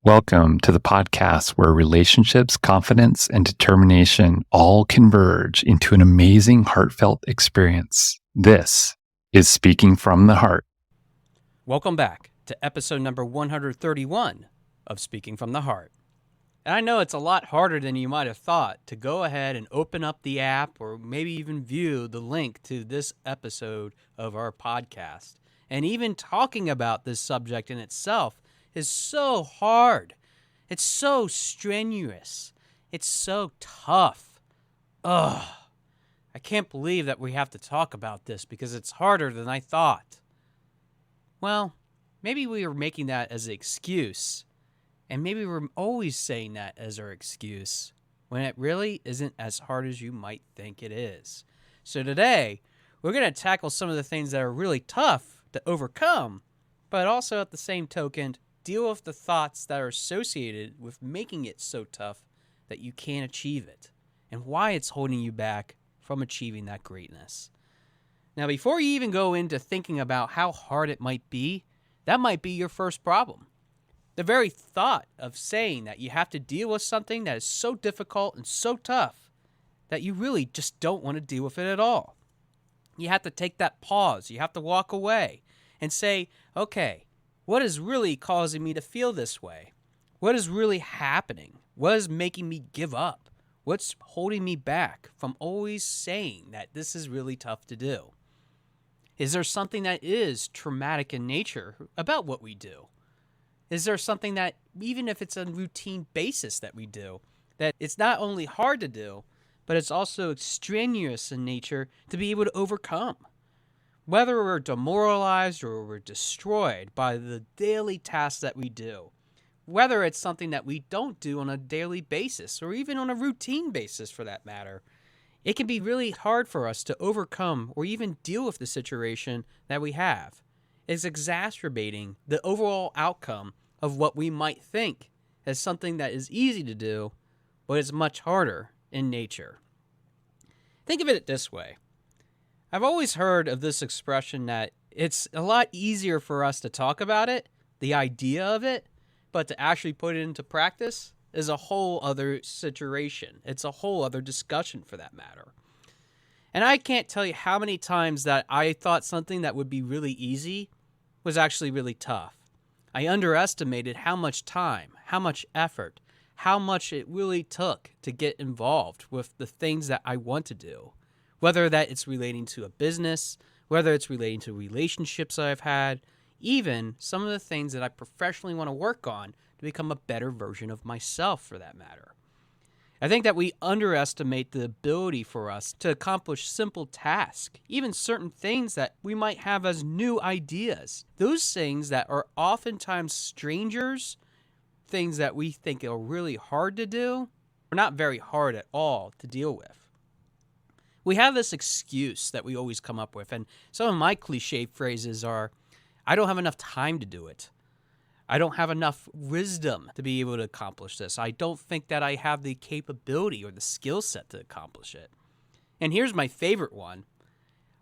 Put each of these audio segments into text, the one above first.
Welcome to the podcast where relationships, confidence, and determination all converge into an amazing, heartfelt experience. This is Speaking from the Heart. Welcome back to episode number 131 of Speaking from the Heart. And I know it's a lot harder than you might have thought to go ahead and open up the app or maybe even view the link to this episode of our podcast. And even talking about this subject in itself is so hard. It's so strenuous. It's so tough. Ugh. I can't believe that we have to talk about this because it's harder than I thought. Well, maybe we are making that as an excuse, and maybe we're always saying that as our excuse, when it really isn't as hard as you might think it is. So today, we're going to tackle some of the things that are really tough to overcome, but also at the same token, deal with the thoughts that are associated with making it so tough that you can't achieve it, and why it's holding you back from achieving that greatness. Now, before you even go into thinking about how hard it might be, that might be your first problem. The very thought of saying that you have to deal with something that is so difficult and so tough that you really just don't want to deal with it at all. You have to take that pause. You have to walk away and say, okay, what is really causing me to feel this way? What is really happening? What is making me give up? What's holding me back from always saying that this is really tough to do? Is there something that is traumatic in nature about what we do? Is there something that, even if it's a routine basis that we do, that it's not only hard to do, but it's also strenuous in nature to be able to overcome? Whether we're demoralized or we're destroyed by the daily tasks that we do, whether it's something that we don't do on a daily basis or even on a routine basis for that matter, it can be really hard for us to overcome or even deal with the situation that we have. It's exacerbating the overall outcome of what we might think as something that is easy to do, but is much harder in nature. Think of it this way. I've always heard of this expression that it's a lot easier for us to talk about it, the idea of it, but to actually put it into practice is a whole other situation. It's a whole other discussion for that matter. And I can't tell you how many times that I thought something that would be really easy was actually really tough. I underestimated how much time, how much effort, how much it really took to get involved with the things that I want to do. Whether that it's relating to a business, whether it's relating to relationships I've had, even some of the things that I professionally want to work on to become a better version of myself for that matter. I think that we underestimate the ability for us to accomplish simple tasks, even certain things that we might have as new ideas. Those things that are oftentimes strangers, things that we think are really hard to do, are not very hard at all to deal with. We have this excuse that we always come up with, and some of my cliche phrases are, I don't have enough time to do it. I don't have enough wisdom to be able to accomplish this. I don't think that I have the capability or the skill set to accomplish it. And here's my favorite one.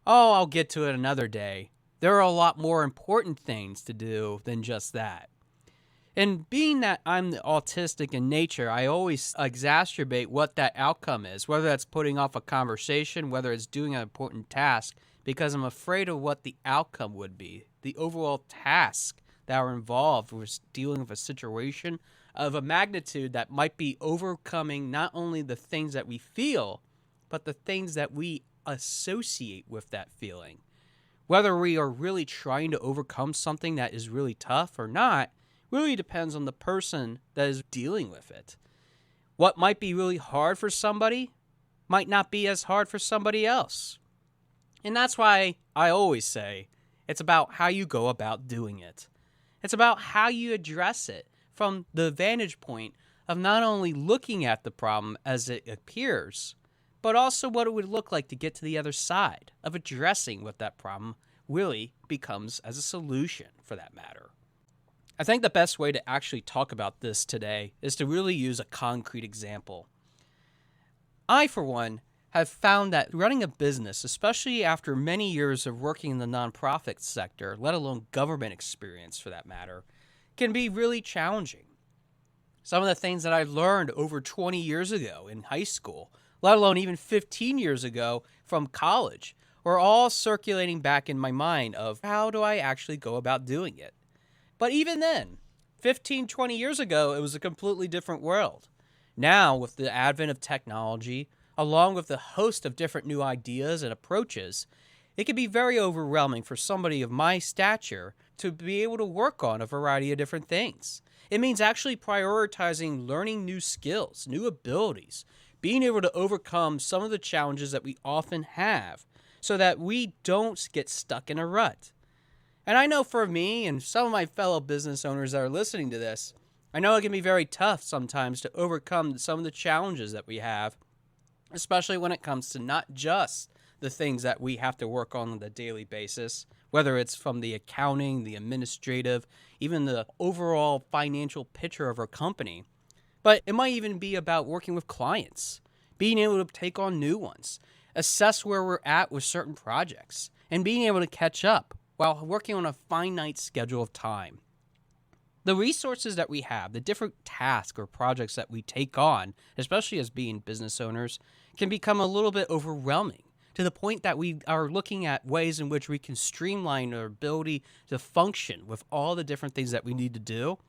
Oh, I'll get to it another day. There are a lot more important things to do than just that. And being that I'm autistic in nature, I always exacerbate what that outcome is, whether that's putting off a conversation, whether it's doing an important task, because I'm afraid of what the outcome would be, the overall task that are involved with dealing with a situation of a magnitude that might be overcoming not only the things that we feel, but the things that we associate with that feeling. Whether we are really trying to overcome something that is really tough or not, really depends on the person that is dealing with it. What might be really hard for somebody might not be as hard for somebody else. And that's why I always say it's about how you go about doing it. It's about how you address it from the vantage point of not only looking at the problem as it appears, but also what it would look like to get to the other side of addressing what that problem really becomes as a solution for that matter. I think the best way to actually talk about this today is to really use a concrete example. I, for one, have found that running a business, especially after many years of working in the nonprofit sector, let alone government experience for that matter, can be really challenging. some of the things that I learned over 20 years ago in high school, let alone even 15 years ago from college, were all circulating back in my mind of how do I actually go about doing it. But even then, 15, 20 years ago, it was a completely different world. Now, with the advent of technology, along with the host of different new ideas and approaches, it can be very overwhelming for somebody of my stature to be able to work on a variety of different things. It means actually prioritizing learning new skills, new abilities, being able to overcome some of the challenges that we often have so that we don't get stuck in a rut. And I know for me and some of my fellow business owners that are listening to this, I know it can be very tough sometimes to overcome some of the challenges that we have, especially when it comes to not just the things that we have to work on a daily basis, whether it's from the accounting, the administrative, even the overall financial picture of our company. But it might even be about working with clients, being able to take on new ones, assess where we're at with certain projects, and being able to catch up while working on a finite schedule of time. The resources that we have, the different tasks or projects that we take on, especially as being business owners, can become a little bit overwhelming to the point that we are looking at ways in which we can streamline our ability to function with all the different things that we need to do,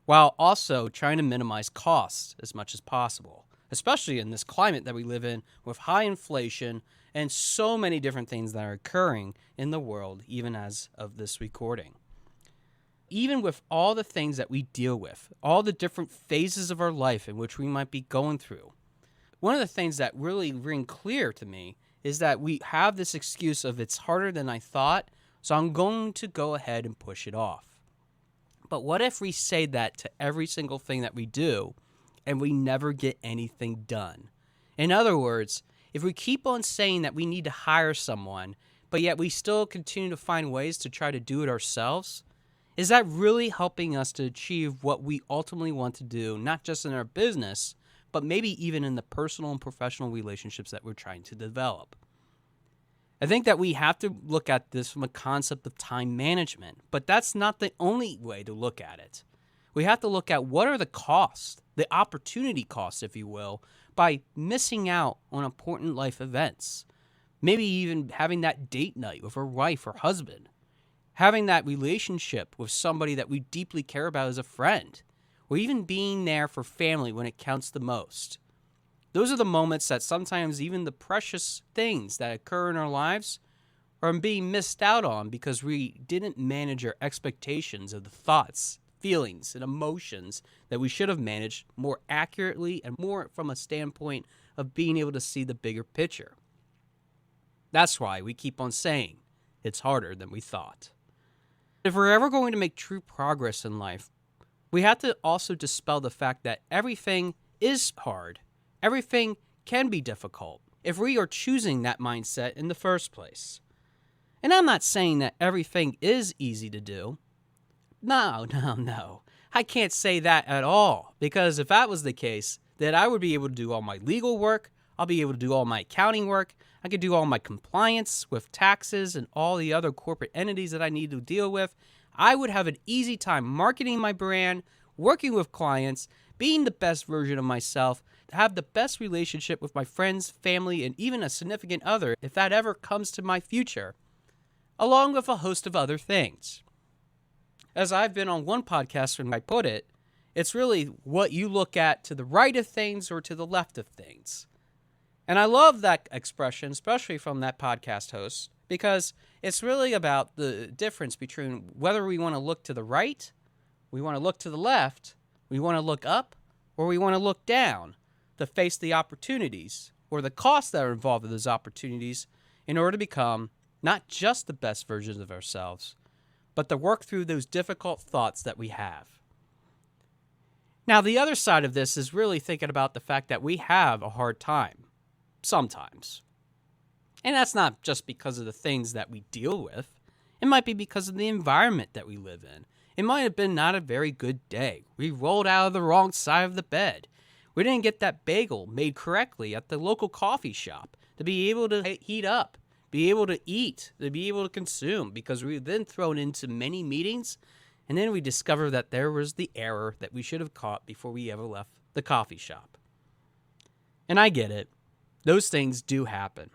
while also trying to minimize costs as much as possible, especially in this climate that we live in with high inflation and so many different things that are occurring in the world, even as of this recording. Even with all the things that we deal with, all the different phases of our life in which we might be going through, one of the things that really ring clear to me is that we have this excuse of it's harder than I thought, so I'm going to go ahead and push it off. But what if we say that to every single thing that we do and we never get anything done? In other words, if we keep on saying that we need to hire someone, but yet we still continue to find ways to try to do it ourselves, is that really helping us to achieve what we ultimately want to do, not just in our business, but maybe even in the personal and professional relationships that we're trying to develop? I think that we have to look at this from a concept of time management, but that's not the only way to look at it. We have to look at what are the costs, the opportunity costs, if you will, by missing out on important life events. Maybe even having that date night with our wife or husband. Having that relationship with somebody that we deeply care about as a friend, or even being there for family when it counts the most. Those are the moments that sometimes even the precious things that occur in our lives are being missed out on because we didn't manage our expectations of the thoughts, feelings, and emotions that we should have managed more accurately and more from a standpoint of being able to see the bigger picture. That's why we keep on saying it's harder than we thought. If we're ever going to make true progress in life, we have to also dispel the fact that everything is hard. Everything can be difficult if we are choosing that mindset in the first place. And I'm not saying that everything is easy to do. No. I can't say that at all, because if that was the case, then I would be able to do all my legal work, I'll be able to do all my accounting work, I could do all my compliance with taxes and all the other corporate entities that I need to deal with. I would have an easy time marketing my brand, working with clients, being the best version of myself, have the best relationship with my friends, family, and even a significant other if that ever comes to my future, along with a host of other things. As I've been on one podcast when I put it, it's really what you look at to the right of things or to the left of things. And I love that expression, especially from that podcast host, because it's really about the difference between whether we want to look to the right, we want to look to the left, we want to look up, or we want to look down to face the opportunities or the costs that are involved in those opportunities in order to become not just the best versions of ourselves, but to work through those difficult thoughts that we have. Now, the other side of this is really thinking about the fact that we have a hard time, sometimes. And that's not just because of the things that we deal with. It might be because of the environment that we live in. It might have been not a very good day. We rolled out of the wrong side of the bed. We didn't get that bagel made correctly at the local coffee shop to be able to heat up, be able to eat, to be able to consume, because we've been thrown into many meetings And then we discover that there was the error that we should have caught before we ever left the coffee shop. And I get it. Those things do happen.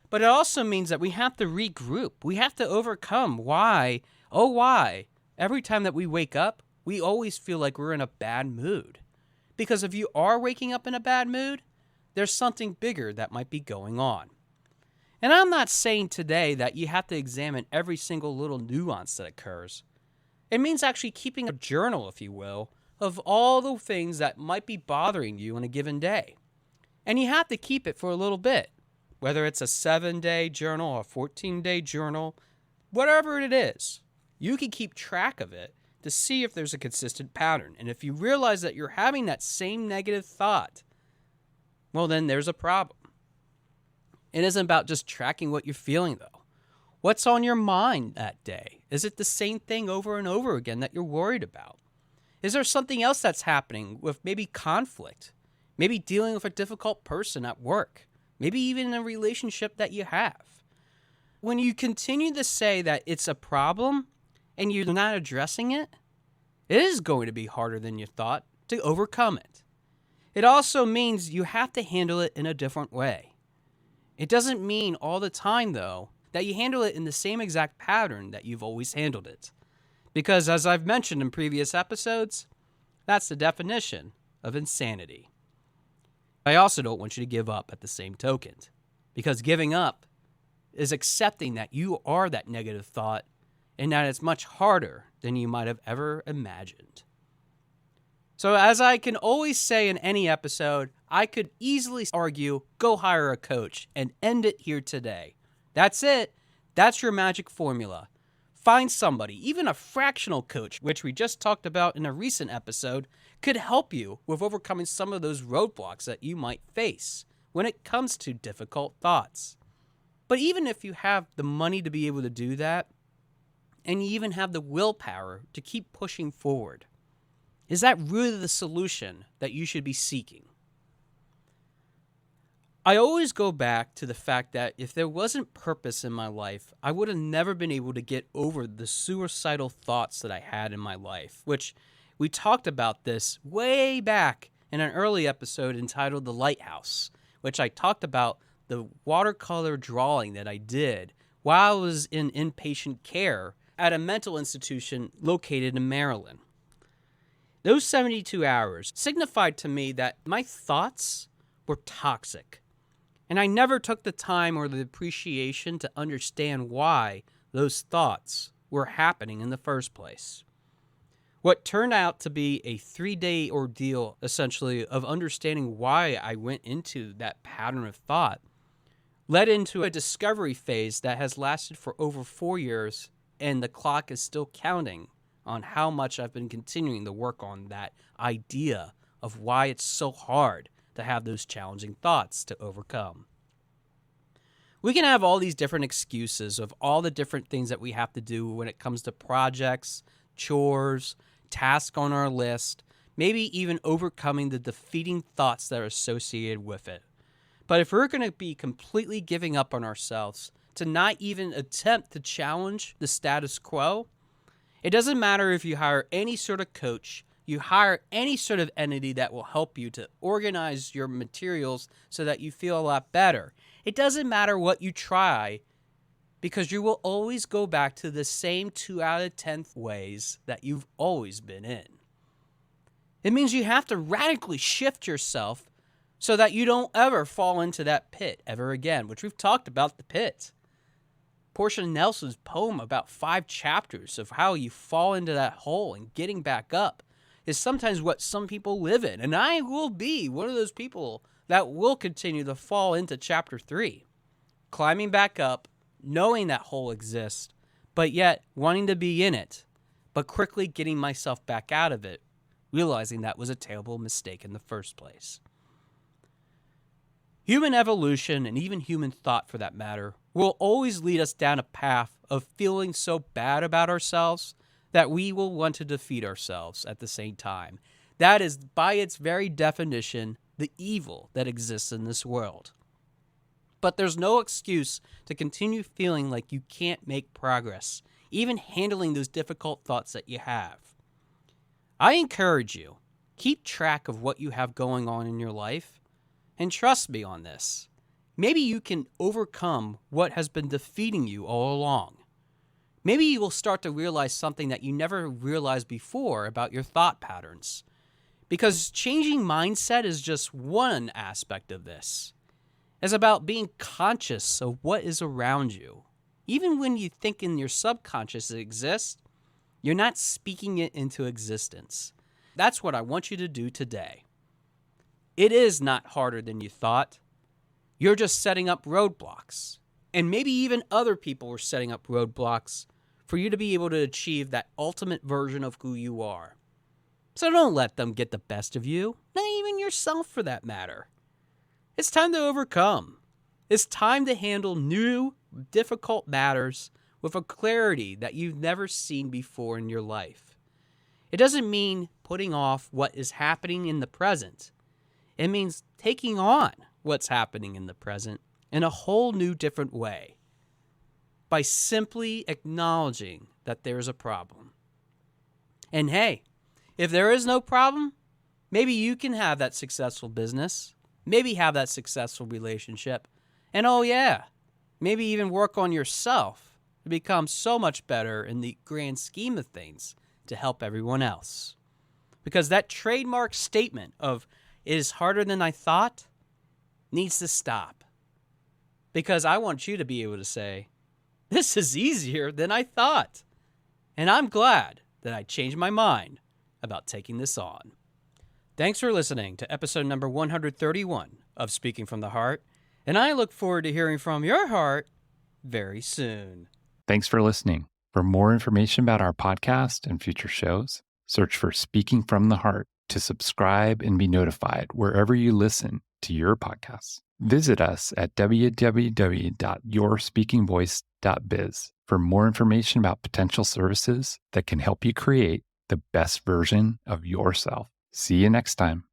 But it also means that we have to regroup. We have to overcome why, every time that we wake up, we always feel like we're in a bad mood. Because if you are waking up in a bad mood, there's something bigger that might be going on. And I'm not saying today that you have to examine every single little nuance that occurs. It means actually keeping a journal, if you will, of all the things that might be bothering you on a given day. And you have to keep it for a little bit. Whether it's a 7-day journal or a 14-day journal, whatever it is, you can keep track of it to see if there's a consistent pattern. And if you realize that you're having that same negative thought, well, then there's a problem. It isn't about just tracking what you're feeling, though. What's on your mind that day? Is it the same thing over and over again that you're worried about? Is there something else that's happening with maybe conflict? Maybe dealing with a difficult person at work? Maybe even in a relationship that you have. When you continue to say that it's a problem and you're not addressing it, it is going to be harder than you thought to overcome it. It also means you have to handle it in a different way. It doesn't mean all the time, though, that you handle it in the same exact pattern that you've always handled it. Because as I've mentioned in previous episodes, that's the definition of insanity. I also don't want you to give up at the same token, because giving up is accepting that you are that negative thought and that it's much harder than you might have ever imagined. So as I can always say in any episode, I could easily argue, go hire a coach and end it here today. That's it. That's your magic formula. Find somebody, even a fractional coach, which we just talked about in a recent episode, could help you with overcoming some of those roadblocks that you might face when it comes to difficult thoughts. But even if you have the money to be able to do that, and you even have the willpower to keep pushing forward, is that really the solution that you should be seeking? I always go back to the fact that if there wasn't purpose in my life, I would have never been able to get over the suicidal thoughts that I had in my life, which we talked about this way back in an early episode entitled The Lighthouse, which I talked about the watercolor drawing that I did while I was in inpatient care at a mental institution located in Maryland. Those 72 hours signified to me that my thoughts were toxic. And I never took the time or the appreciation to understand why those thoughts were happening in the first place. What turned out to be a 3-day ordeal, essentially, of understanding why I went into that pattern of thought, led into a discovery phase that has lasted for over 4 years, and the clock is still counting on how much I've been continuing to work on that idea of why it's so hard to have those challenging thoughts to overcome. We can have all these different excuses of all the different things that we have to do when it comes to projects, chores, tasks on our list, maybe even overcoming the defeating thoughts that are associated with it. But if we're going to be completely giving up on ourselves to not even attempt to challenge the status quo, it doesn't matter if you hire any sort of coach, you hire any sort of entity that will help you to organize your materials so that you feel a lot better. It doesn't matter what you try, because you will always go back to the same 2 out of 10 ways that you've always been in. It means you have to radically shift yourself so that you don't ever fall into that pit ever again, which we've talked about the pit. Portia Nelson's poem about 5 chapters of how you fall into that hole and getting back up is sometimes what some people live in. And I will be one of those people that will continue to fall into chapter 3. Climbing back up, knowing that hole exists, but yet wanting to be in it, but quickly getting myself back out of it, realizing that was a terrible mistake in the first place. Human evolution, and even human thought for that matter, will always lead us down a path of feeling so bad about ourselves that we will want to defeat ourselves at the same time. That is, by its very definition, the evil that exists in this world. But there's no excuse to continue feeling like you can't make progress, even handling those difficult thoughts that you have. I encourage you, keep track of what you have going on in your life, and trust me on this. Maybe you can overcome what has been defeating you all along. Maybe you will start to realize something that you never realized before about your thought patterns. Because changing mindset is just one aspect of this. It's about being conscious of what is around you. Even when you think in your subconscious it exists, you're not speaking it into existence. That's what I want you to do today. It is not harder than you thought. You're just setting up roadblocks. And maybe even other people are setting up roadblocks for you to be able to achieve that ultimate version of who you are. So don't let them get the best of you, not even yourself for that matter. It's time to overcome. It's time to handle new, difficult matters with a clarity that you've never seen before in your life. It doesn't mean putting off what is happening in the present. It means taking on what's happening in the present in a whole new different way by simply acknowledging that there's a problem. And hey, if there is no problem, maybe you can have that successful business, maybe have that successful relationship, and oh yeah, maybe even work on yourself to become so much better in the grand scheme of things to help everyone else. Because that trademark statement of "it is harder than I thought" needs to stop. Because I want you to be able to say, "This is easier than I thought." And I'm glad that I changed my mind about taking this on. Thanks for listening to episode number 131 of Speaking from the Heart, and I look forward to hearing from your heart very soon. Thanks for listening. For more information about our podcast and future shows, search for Speaking from the Heart to subscribe and be notified wherever you listen to your podcasts. Visit us at www.yourspeakingvoice.biz for more information about potential services that can help you create the best version of yourself. See you next time.